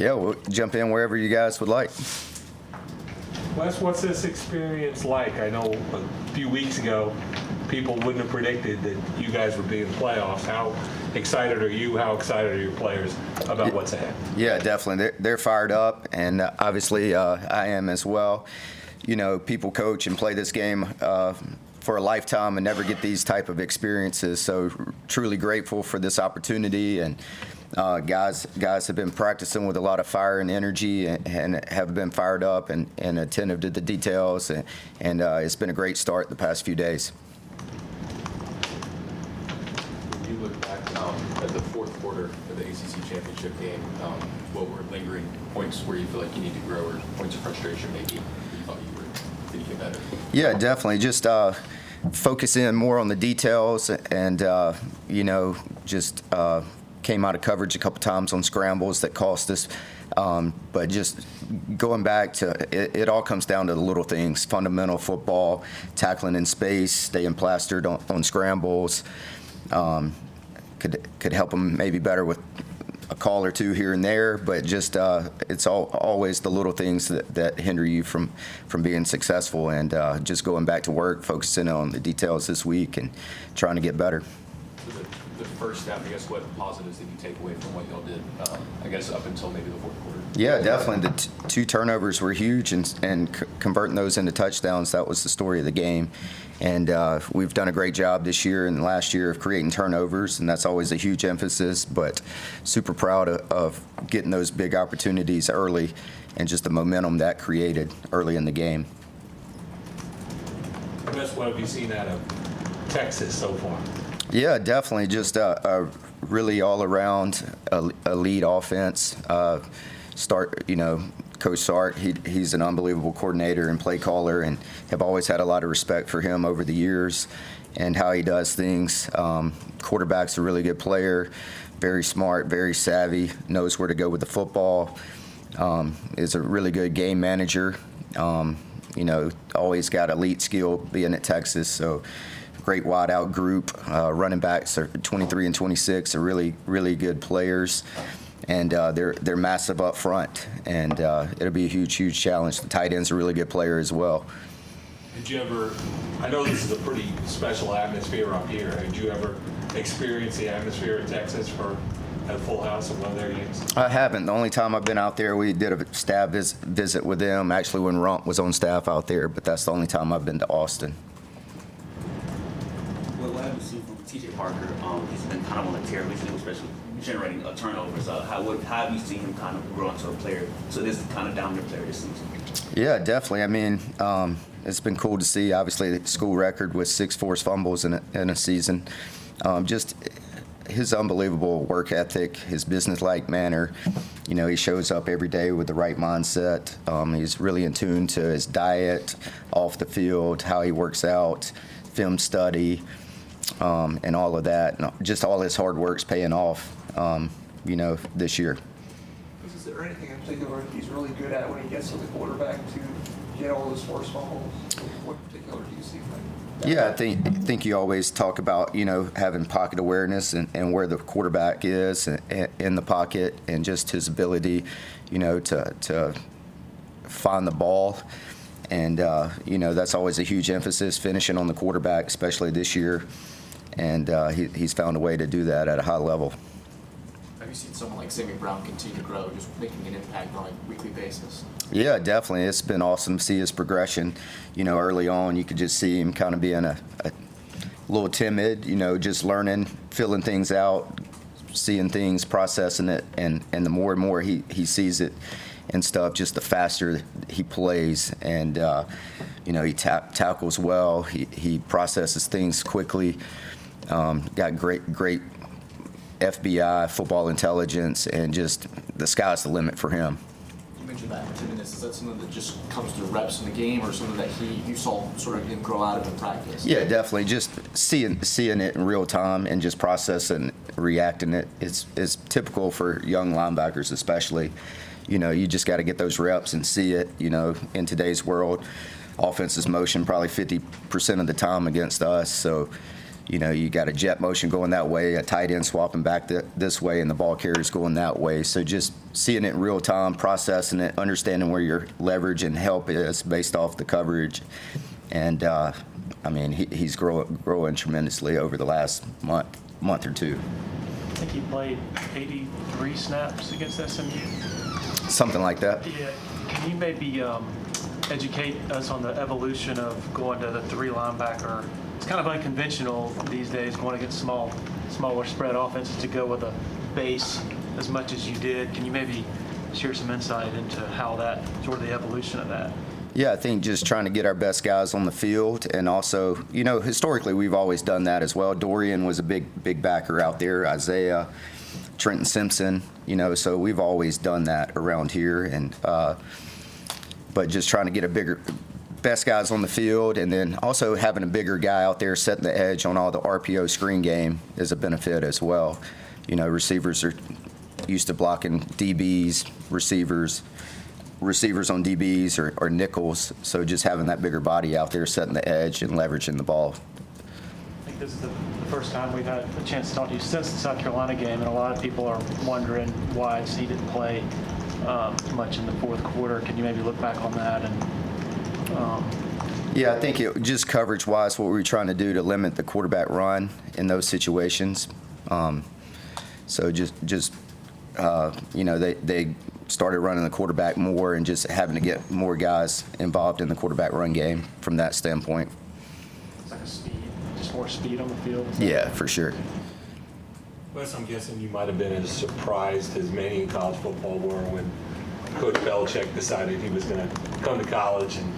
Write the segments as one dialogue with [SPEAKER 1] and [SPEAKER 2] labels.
[SPEAKER 1] Yeah, we'll jump in wherever you guys would like.
[SPEAKER 2] Wes, what's this experience like? I know a few weeks ago, people wouldn't have predicted that you guys would be in the playoffs. How excited are you? How excited are your players about what's ahead?
[SPEAKER 1] Yeah, definitely. They're fired up, and obviously I am as well. You know, people coach and play this game for a lifetime and never get these type of experiences. So truly grateful for this opportunity, and guys have been practicing with a lot of fire and energy, and have been fired up and attentive to the details, and it's been a great start the past few days.
[SPEAKER 3] When you look back at the fourth quarter of the ACC championship game, what were lingering points where you feel like you need to grow, or points of frustration maybe you thought you were going to get better? Yeah,
[SPEAKER 1] definitely. Just focus in more on the details, and just came out of coverage a couple times on scrambles that cost us. But just going back to it all comes down to the little things: fundamental football, tackling in space, staying plastered on scrambles. Could help them maybe better with a call or two here and there, but just it's always the little things that hinder you from being successful, and just going back to work, focusing on the details this week and trying to get better.
[SPEAKER 3] The first half, I guess, what positives did you take away from what y'all did, I guess, up until maybe the fourth quarter?
[SPEAKER 1] Yeah, definitely. The two turnovers were huge, and converting those into touchdowns, that was the story of the game. And we've done a great job this year and last year of creating turnovers, and that's always a huge emphasis, but super proud of getting those big opportunities early and just the momentum that created early in the game.
[SPEAKER 2] Wes, what have you seen out of Texas so far?
[SPEAKER 1] Yeah, definitely. Just a really all-around elite offense. Coach Sark, he's an unbelievable coordinator and play caller, and have always had a lot of respect for him over the years and how he does things. Quarterback's a really good player, very smart, very savvy, knows where to go with the football, is a really good game manager. Always got elite skill being at Texas, so great wide-out group. Running backs are 23 and 26 are really, really good players. And they're massive up front, and it'll be a huge challenge. The tight end's a really good player as well.
[SPEAKER 2] Did you ever, I know this is a pretty special atmosphere up here, did you ever experience the atmosphere in Texas for a full house of one of their games?
[SPEAKER 1] I haven't. The only time I've been out there, we did a staff visit with them, actually when Rump was on staff out there, but that's the only time I've been to Austin.
[SPEAKER 4] What have you seen from TJ Parker? He's been kind of on a tear recently, especially generating turnovers. How have you seen him kind of grow into a player? So this is kind of down your player this season.
[SPEAKER 1] Yeah, definitely. I mean, it's been cool to see. Obviously, the school record with 6 forced fumbles in a season. Just his unbelievable work ethic, his business-like manner. He shows up every day with the right mindset. He's really in tune to his diet, off the field, how he works out, film study, and all of that. And just all his hard work's paying off, this year.
[SPEAKER 5] Is there anything in particular he's really good at when he gets to the quarterback to get all those forced fumbles? What in particular do you see?
[SPEAKER 1] Yeah, I think you always talk about, having pocket awareness and where the quarterback is in the pocket, and just his ability, to find the ball. And, that's always a huge emphasis, finishing on the quarterback, especially this year. And he's found a way to do that at a high level.
[SPEAKER 3] Have you seen someone like Sammy Brown continue to grow, just making an impact on a weekly basis? Yeah,
[SPEAKER 1] definitely. It's been awesome to see his progression. Early on, you could just see him kind of being a little timid, just learning, filling things out, seeing things, processing it, and the more and more he sees it and stuff, just the faster he plays. And, he tackles well. He processes things quickly. Got great FBI football intelligence, and just the sky's the limit for him.
[SPEAKER 3] You mentioned that timidness. Is that something that just comes through reps in the game, or something that you saw sort of him grow out of in practice? Yeah,
[SPEAKER 1] definitely. Just seeing it in real time and just processing, reacting it. It's typical for young linebackers, especially. You just got to get those reps and see it. In today's world, offense is motion probably 50% of the time against us. So You got a jet motion going that way, a tight end swapping back this way, and the ball carrier's going that way. So just seeing it in real time, processing it, understanding where your leverage and help is based off the coverage. And, he's growing tremendously over the last month or two.
[SPEAKER 6] I think he played 83 snaps against SMU.
[SPEAKER 1] Something like that.
[SPEAKER 6] Yeah. Can you maybe educate us on the evolution of going to the 3 linebacker? It's kind of unconventional these days going against smaller spread offenses to go with a base as much as you did. Can you maybe share some insight into how that, sort of the evolution of that?
[SPEAKER 1] Yeah, I think just trying to get our best guys on the field, and also, historically we've always done that as well. Dorian was a big backer out there, Isaiah, Trenton Simpson, so we've always done that around here, and but just trying to get best guys on the field, and then also having a bigger guy out there setting the edge on all the RPO screen game is a benefit as well. Receivers are used to blocking DBs, receivers on DBs or nickels, so just having that bigger body out there setting the edge and leveraging the ball.
[SPEAKER 6] I think this is the first time we've had a chance to talk to you since the South Carolina game, and a lot of people are wondering why he didn't play much in the fourth quarter. Can you maybe look back on that? And
[SPEAKER 1] Yeah, I think it just coverage-wise, what we were trying to do to limit the quarterback run in those situations. So they started running the quarterback more and just having to get more guys involved in the quarterback run game from that standpoint.
[SPEAKER 6] it's like a speed, just more speed on the field.
[SPEAKER 1] Yeah, for sure.
[SPEAKER 2] Wes, I'm guessing you might have been as surprised as many in college football were when Coach Belichick decided he was going to come to college and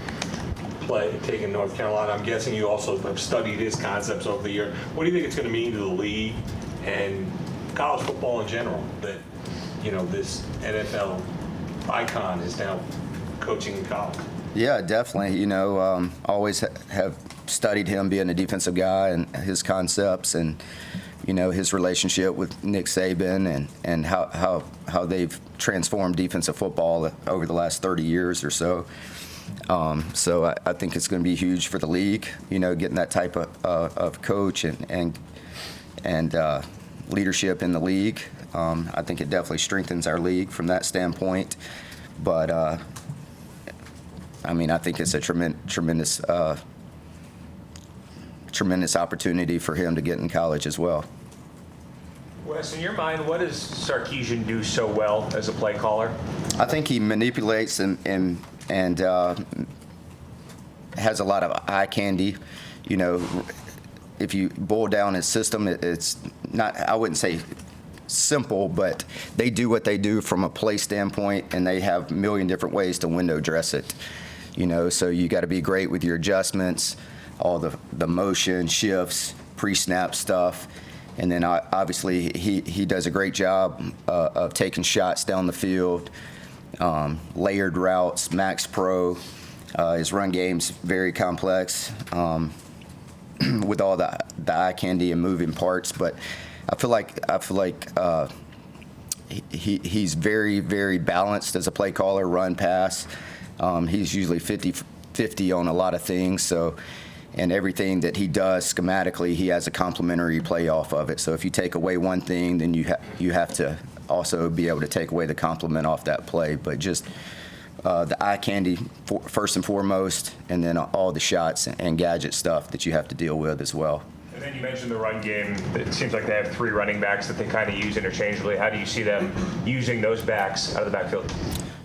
[SPEAKER 2] take in North Carolina. I'm guessing you also have studied his concepts over the year. What do you think it's going to mean to the league and college football in general that, this NFL icon is now coaching in college?
[SPEAKER 1] Yeah, definitely. Always have studied him being a defensive guy and his concepts and, his relationship with Nick Saban and how they've transformed defensive football over the last 30 years or so. So I think it's going to be huge for the league, getting that type of coach and leadership in the league. I think it definitely strengthens our league from that standpoint. But, I think it's a tremendous opportunity for him to get in college as well.
[SPEAKER 7] Wes, in your mind, what does Sarkisian do so well as a play caller?
[SPEAKER 1] I think he manipulates and has a lot of eye candy. If you boil down his system, it's not, I wouldn't say simple, but they do what they do from a play standpoint, and they have a million different ways to window dress it. So you got to be great with your adjustments, all the motion, shifts, pre-snap stuff. And then obviously he does a great job of taking shots down the field, layered routes, max pro. His run game's very complex with all the eye candy and moving parts. But I feel like he's very, very balanced as a play caller, run, pass. He's usually 50-50 on a lot of things. So, and everything that he does schematically, he has a complementary play off of it. So if you take away one thing, then you have to also be able to take away the complement off that play. But just the eye candy first and foremost, and then all the shots and gadget stuff that you have to deal with as well.
[SPEAKER 7] And then you mentioned the run game. It seems like they have 3 running backs that they kind of use interchangeably. How do you see them using those backs out of the backfield?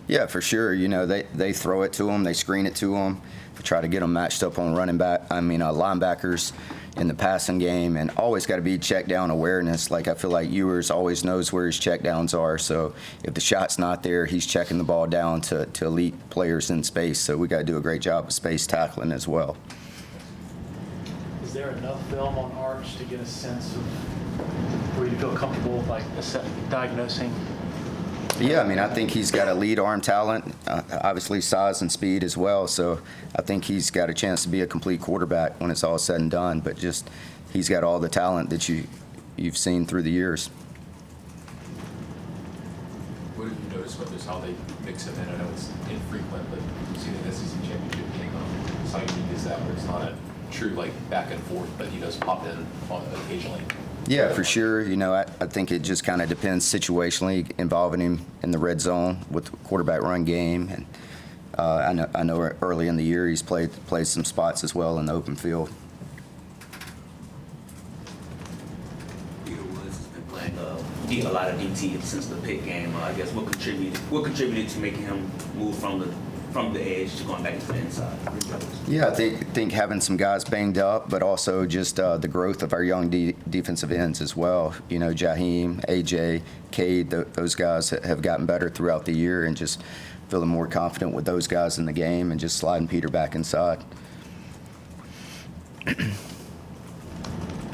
[SPEAKER 1] Yeah, for sure. They throw it to them, they screen it to them, try to get them matched up on linebackers in the passing game, and always got to be check down awareness. Like I feel like Ewers always knows where his check downs are. So if the shot's not there, he's checking the ball down to elite players in space. So we got to do a great job of space tackling as well.
[SPEAKER 6] Is there enough film on Arch to get a sense of where you feel comfortable with diagnosing?
[SPEAKER 1] Yeah, I think he's got a lead arm talent, obviously size and speed as well. So I think he's got a chance to be a complete quarterback when it's all said and done. But just he's got all the talent that you've seen through the years.
[SPEAKER 3] What have you noticed about this, how they mix him in? I know it's infrequent, but you've seen the SEC championship game. How unique is that where it's not at true like back and forth, but he does pop in occasionally.
[SPEAKER 1] Yeah, for sure. You know, I think it just kind of depends situationally, involving him in the red zone with the quarterback run game. And I know early in the year he's played some spots as well in the open field.
[SPEAKER 4] Peter Woods has been playing a lot of DT since the Pitt game. I guess what contributed to making him move from the edge to going back into the inside?
[SPEAKER 1] Yeah, I think having some guys banged up, but also just the growth of our young defensive ends as well. You know, Jaheim, AJ, Cade, those guys have gotten better throughout the year, and just feeling more confident with those guys in the game and just sliding Peter back inside.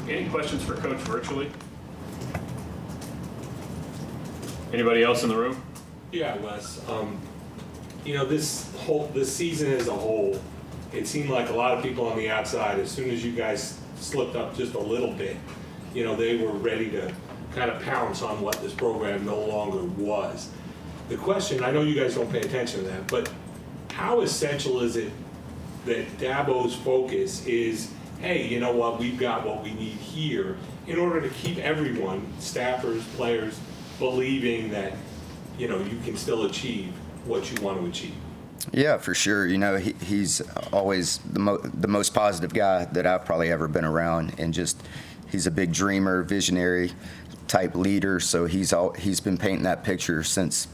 [SPEAKER 8] Any questions for Coach virtually? Anybody else in the room?
[SPEAKER 2] Yeah, Wes. You know, this season as a whole, it seemed like a lot of people on the outside, as soon as you guys slipped up just a little bit, you know, they were ready to kind of pounce on what this program no longer was. The question, I know you guys don't pay attention to that, but how essential is it that Dabo's focus is, hey, you know what, we've got what we need here, in order to keep everyone, staffers, players, believing that, you know, you can still achieve what you want to achieve?
[SPEAKER 1] Yeah, for sure. You know, he's always the most positive guy that I've probably ever been around, and just he's a big dreamer, visionary type leader. So he's been painting that picture since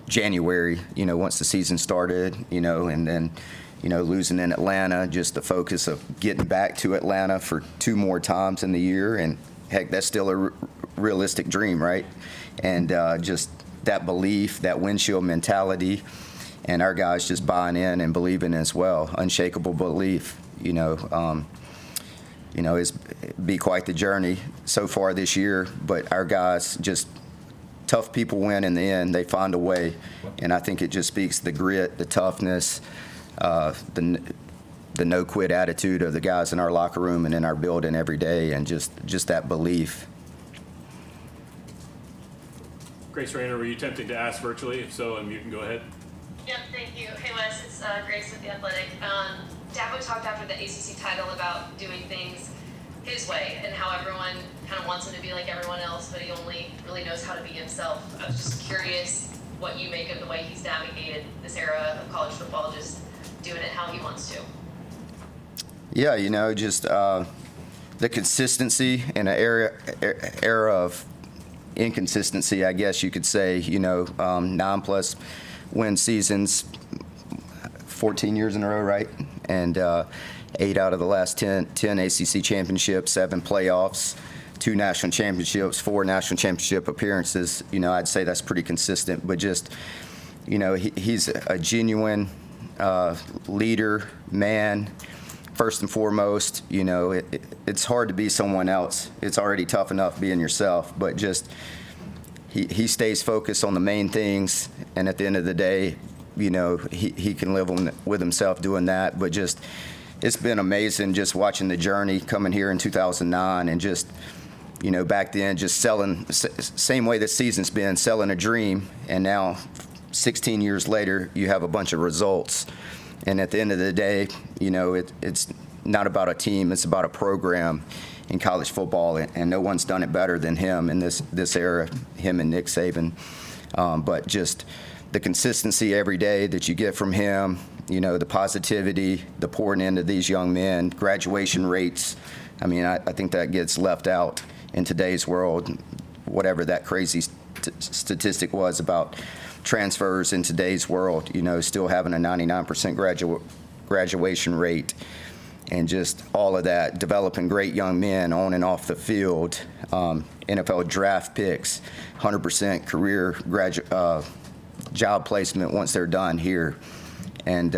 [SPEAKER 1] January. You know, once the season started. You know, and then, you know, losing in Atlanta, just the focus of getting back to Atlanta for 2 more times in the year, and heck, that's still a realistic dream, right? And just that belief, that windshield mentality, and our guys just buying in and believing as well. Unshakable belief, you know. It's be quite the journey so far this year, but our guys, just tough people win in the end. They find a way, and I think it just speaks the grit, the toughness, the no-quit attitude of the guys in our locker room and in our building every day, and just that belief.
[SPEAKER 8] Grace Rayner, were you tempted to ask virtually? If so, you can go ahead.
[SPEAKER 9] Yep, thank you. Hey Wes, it's Grace with The Athletic. Dabo talked after the ACC title about doing things his way and how everyone kind of wants him to be like everyone else, but he only really knows how to be himself. I was just curious what you make of the way he's navigated this era of college football, just doing it how he wants to.
[SPEAKER 1] Yeah, you know, just the consistency in an era of inconsistency, I guess you could say. You know, 9+ win seasons, 14 years in a row, right? And 8 out of the last 10 ACC championships, 7 playoffs, 2 national championships, 4 national championship appearances. You know, I'd say that's pretty consistent. But just, you know, he's a genuine leader, man. First and foremost, you know, it's hard to be someone else. It's already tough enough being yourself, but just he stays focused on the main things, and at the end of the day, you know, he can live with himself doing that. But just, it's been amazing just watching the journey coming here in 2009, and just, you know, back then just selling, same way this season's been, selling a dream, and now 16 years later, you have a bunch of results. And at the end of the day, you know, it's not about a team, it's about a program in college football, and no one's done it better than him in this era, him and Nick Saban. But just the consistency every day that you get from him, you know, the positivity, the pouring into these young men, graduation rates. I mean, I think that gets left out in today's world, whatever that crazy statistic was about transfers in today's world, you know, still having a 99% graduation rate, and just all of that, developing great young men on and off the field, NFL draft picks, 100% career job placement once they're done here. And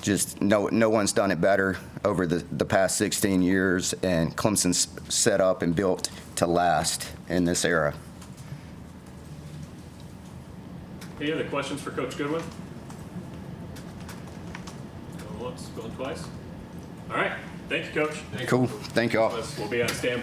[SPEAKER 1] just no one's done it better over the past 16 years, and Clemson's set up and built to last in this era.
[SPEAKER 8] Any other questions for Coach Goodwin? Going once, going twice. All right. Thank you, Coach.
[SPEAKER 1] Cool. Thank you all.
[SPEAKER 8] We'll be on standby.